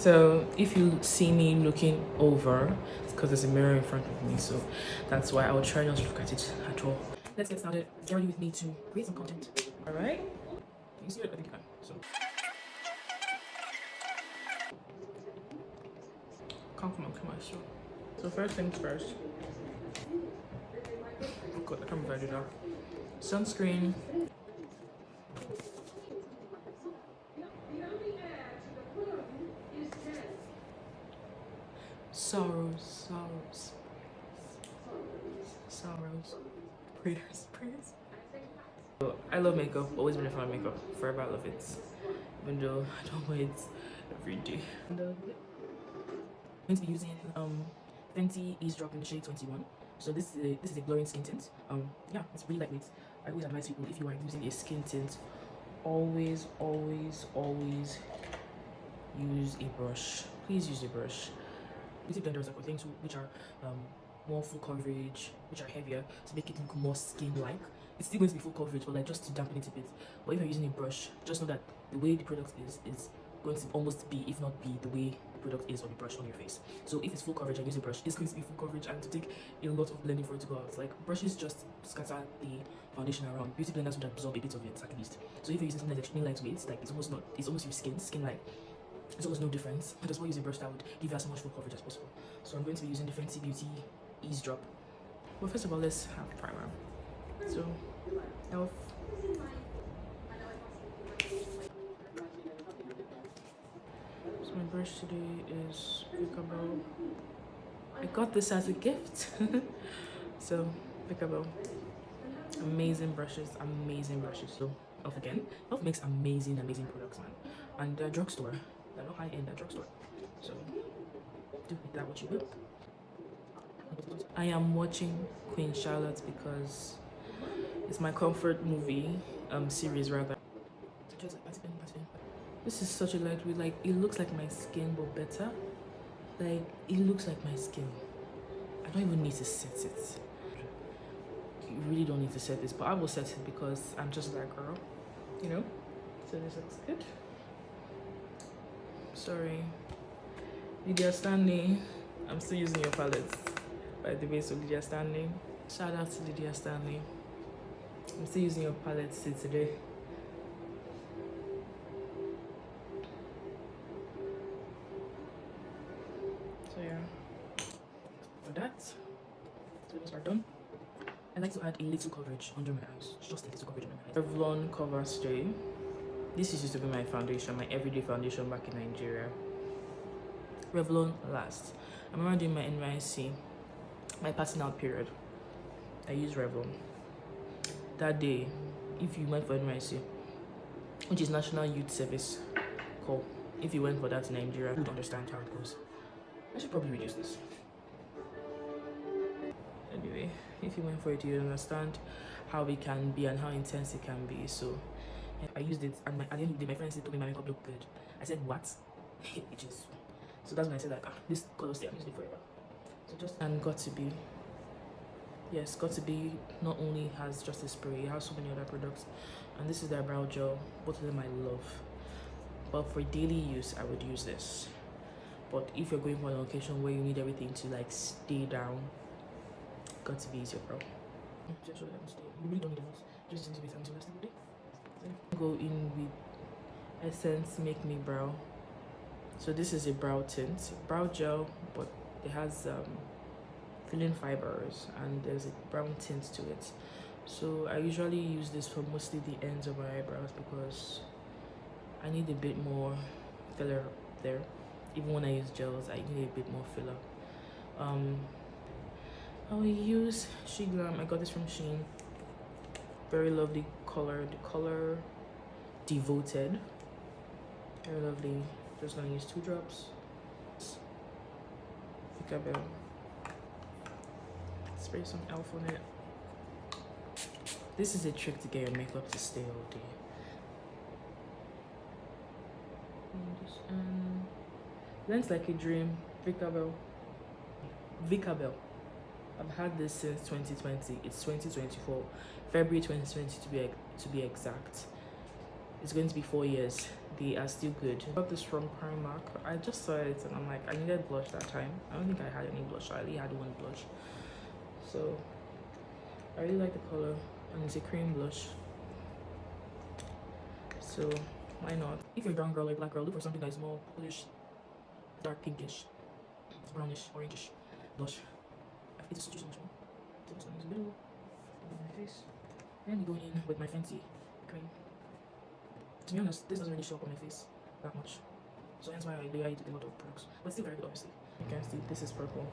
So if you see me looking over, it's because there's a mirror in front of me, so that's why I will try not to look at it at all. Let's get started. Get ready with me to create some content. All right? Can you see it? I think you can. So come on, sure. So first things first. Oh God, I can't remember if I do that. Sunscreen. Sorrows. Prayers. So, I love makeup. Always been a fan of makeup. Forever I love it. Even though I don't wear it every day. And I'm going to be using Fenty Eaze Drop in the shade 21. So this is a glowing skin tint. Yeah, it's really lightweight. I always advise people, if you are using a skin tint, always use a brush. Please use a brush. Beauty blenders are for things which are more full coverage, which are heavier, to make it look more skin-like. It's still going to be full coverage, but like just to dampen it a bit. But if you're using a brush, just know that the way the product is going to almost be, if not be, the way the product is on the brush on your face. So if it's full coverage and use a brush, it's going to be full coverage and to take a lot of blending for it to go out. Like brushes just scatter the foundation around. Beauty blenders would absorb a bit of it at least. So if you're using something that's extremely lightweight, like it's almost your skin-like. There's almost no difference. I just want to use a brush that would give you as much full coverage as possible. So I'm going to be using the Fenty Beauty Eaze Drop. Well, first of all, let's have primer. So, e.l.f. So my brush today is ZikelxLydia. I got this as a gift. So, ZikelxLydia. Amazing brushes. So, e.l.f. again. e.l.f. makes amazing products, man. And they're drugstore. They're not high-end, they're drugstore. So, do with that what you will. I am watching Queen Charlotte because it's my comfort movie series rather. This is such a lightweight, like it looks like my skin but better. Like it looks like my skin. I don't even need to set it. You really don't need to set this, but I will set it because I'm just that girl, you know. So this looks good. Sorry, Lydia Stanley, I'm still using your palette. By the way, so Lydia Stanley, shout out to Lydia Stanley. I'm still using your palette still today. So yeah, for that, so those are done. I like to add a little coverage under my eyes, just a little coverage under my eyes. Revlon Cover Stay. This used to be my foundation, my everyday foundation back in Nigeria. Revlon Last. I remember doing my NYC, my passing out period. I used Revlon. That day, if you went for NYC, which is National Youth Service Corps, if you went for that in Nigeria, you would understand how it goes. I should probably reduce this. Anyway, if you went for it, you understand how it can be and how intense it can be. So I used it, and at the end of the day, my friends told me my makeup looked good. I said, what? It is. So that's when I said, like, this color stay, I'm using it forever. So just, and got to be, yes, got to be not only has just a spray, it has so many other products. And this is their brow gel. Both of them I love. But for daily use, I would use this. But if you're going for an occasion where you need everything to, like, stay down, got to be easier, bro. Just so that stay. You really don't need a lot. Just use it until last day. Go in with Essence Make Me Brow. So this is a brow tint, brow gel, but it has filling fibers and there's a brown tint to it. So I usually use this for mostly the ends of my eyebrows because I need a bit more filler there. Even when I use gels, I need a bit more filler. I will use SHEIN. I got this from SHEIN. Very lovely color. The color Devoted. Very lovely. Just gonna use 2 drops. ZikelxLydia. Spray some e.l.f. on it. This is a trick to get your makeup to stay all day. Blends Like a Dream. ZikelxLydia. I've had this since 2020. It's 2024, February 2020 to be exact. It's going to be 4 years they are still good. I got this from Primark. I just saw it and I'm like, I needed blush that time. I don't think I had any blush. I only had one blush. So I really like the color, and it's a cream blush. So why not? If you're a brown girl or black girl, look for something that is more bluish, dark pinkish, brownish, orangeish blush. It's so much more. So this one is a little on my face. And going in with my Fenty cream. To be honest, this doesn't really show up on my face that much. So that's why I layer it with a lot of products. But still very good, obviously. You can see this is purple.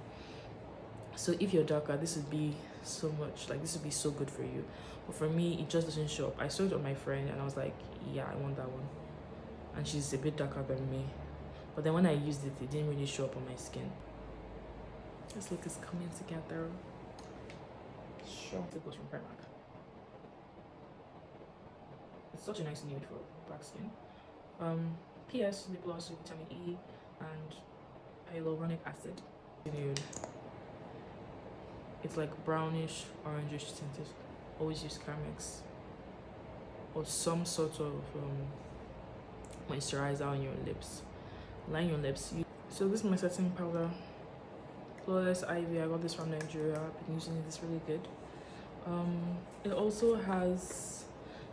So if you're darker, this would be so much, like this would be so good for you. But for me, it just doesn't show up. I saw it on my friend and I was like, yeah, I want that one. And she's a bit darker than me. But then when I used it, it didn't really show up on my skin. This look is coming together. Sure. It goes from Primark. It's such a nice nude for black skin. PS lip gloss with vitamin E and hyaluronic acid. Nude. It's like brownish, orangish tinted. Always use Carmex or some sort of moisturizer on your lips. Line your lips. So this is my setting powder. Flawless Ivy. I got this from Nigeria. I've been using it. It's really good. It also has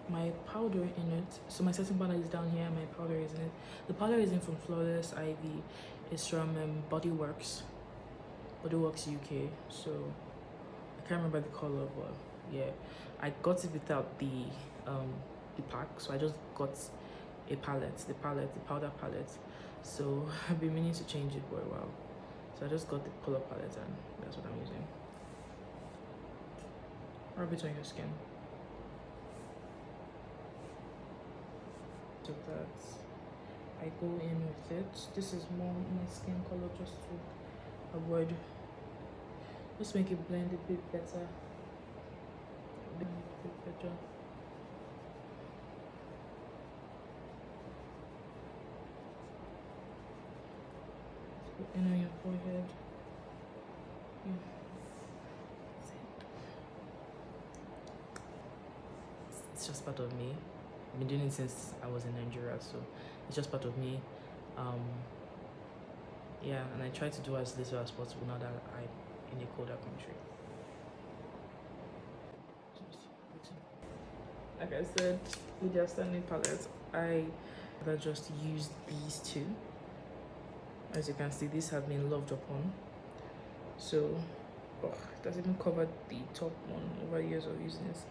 my powder in it. So my setting powder is down here and my powder is in it. The powder isn't from Flawless Ivy. It's from Bodyworks UK. So I can't remember the color, but yeah, I got it without the pack. So I just got a palette, the powder palette. So I've been meaning to change it for a while. So I just got the color palette and that's what I'm using. Rub it on your skin. So that's, I go in with it. This is more my skin color, just to avoid, just make it blend a bit better. A bit better. Put in on your forehead. Yeah. It's just part of me. I've been doing it since I was in Nigeria, so it's just part of me. Yeah, and I try to do as little as possible now that I'm in a colder country. Like I said, Lydia Stanley palette, I just used these two. As you can see, these have been loved upon. So, it doesn't even cover the top one over years of using this.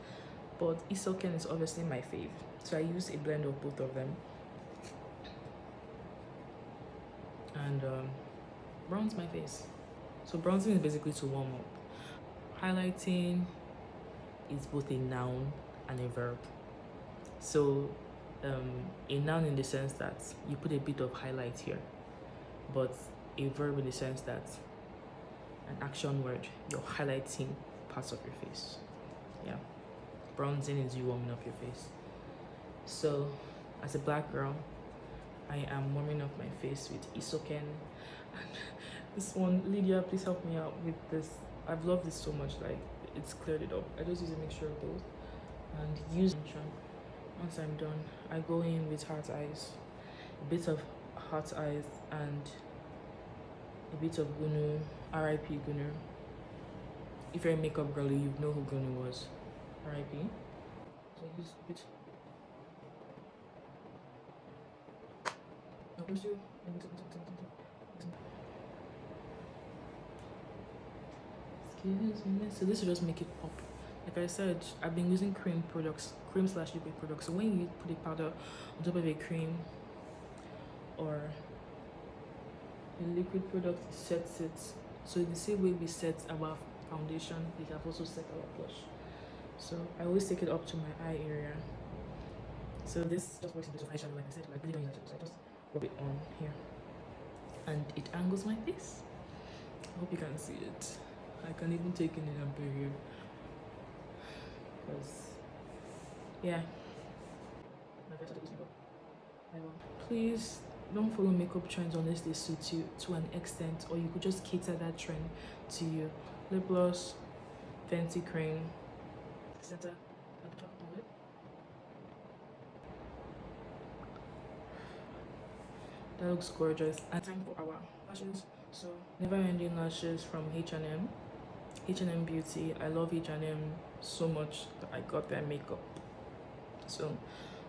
But Isoken is obviously my fave. So I use a blend of both of them. And bronze my face. So bronzing is basically to warm up. Highlighting is both a noun and a verb. So a noun in the sense that you put a bit of highlight here, but a verb in the sense that an action word, you're highlighting parts of your face. Yeah, bronzing is you warming up your face. So as a black girl, I am warming up my face with Isoken. And this one, Lydia, please help me out with this. I've loved this so much, like it's cleared it up. I just use a mixture of both and use. Once I'm done, I go in with heart eyes, a bit of heart eyes and a bit of Gunu, R.I.P. Gunu. If you're a makeup girl, you know who Gunu was. R.I.P. So I use a bit. Excuse me. So this will just make it pop. Like I said, I've been using cream products, cream/liquid products. So when you put a powder on top of a cream or a liquid product, it sets it. So in the same way we set our foundation, we have also set our blush. So I always take it up to my eye area. So this just works in place of eyeshadow, like I said, like really don't use eyeshadow. So I just rub it on here, and it angles my face. I hope you can see it. I can even take it in a bit here. Because, yeah. Please don't follow makeup trends unless they suit you to an extent, or you could just cater that trend to you. Lip gloss, Fenty cream, center at the top of it. That looks gorgeous. And time for our lashes. So Never Ending Lashes from H&M. H&M Beauty. I love H&M so much that I got their makeup. So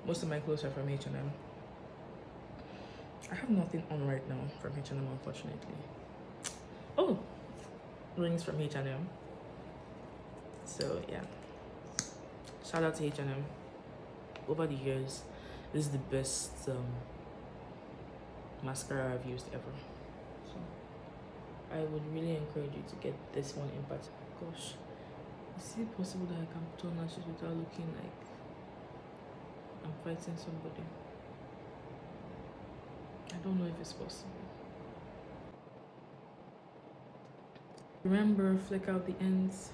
most of my clothes are from H&M. I have nothing on right now from H&M, unfortunately. Oh, rings from H&M. So yeah, shout out to H&M. Over the years, this is the best mascara I've used ever. So I would really encourage you to get this one in particular. Gosh, is it possible that I can put on lashes without looking like I'm fighting somebody? I don't know if it's possible. Remember, flick out the ends,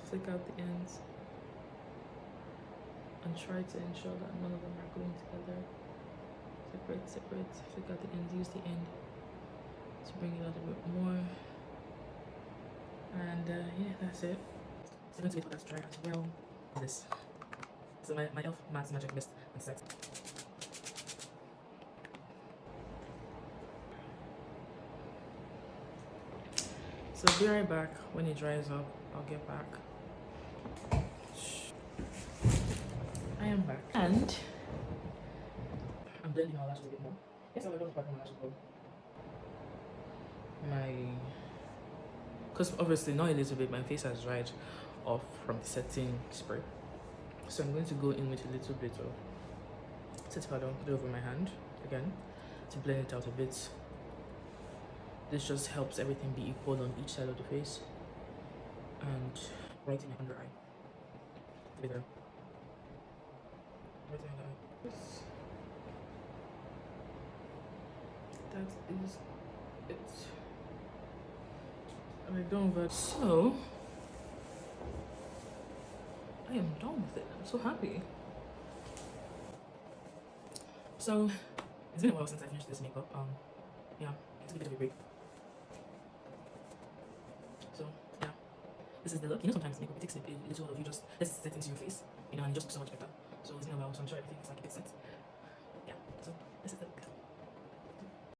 and try to ensure that none of them are going together. Separate, flick out the ends, use the end to bring it out a bit more. And yeah, that's it. I'm going to wait for that to dry as well. This. So my e.l.f. Matte Magic Mist and set. So be right back. When it dries up, I'll get back. I am back. And I'm blending my lashes a bit more. Yes, I'm going to pack my lashes more. Because obviously not a little bit, my face has dried off from the setting spray. So I'm going to go in with a little bit of set powder, put it over my hand again to blend it out a bit. This just helps everything be equal on each side of the face. And right in my under eye. Right in my under eye. That is it. I'm done with that. So I am done with it. I'm so happy. So it's been a while since I finished this makeup. Yeah, I took a bit of a break. So yeah, this is the look. You know, sometimes makeup it takes a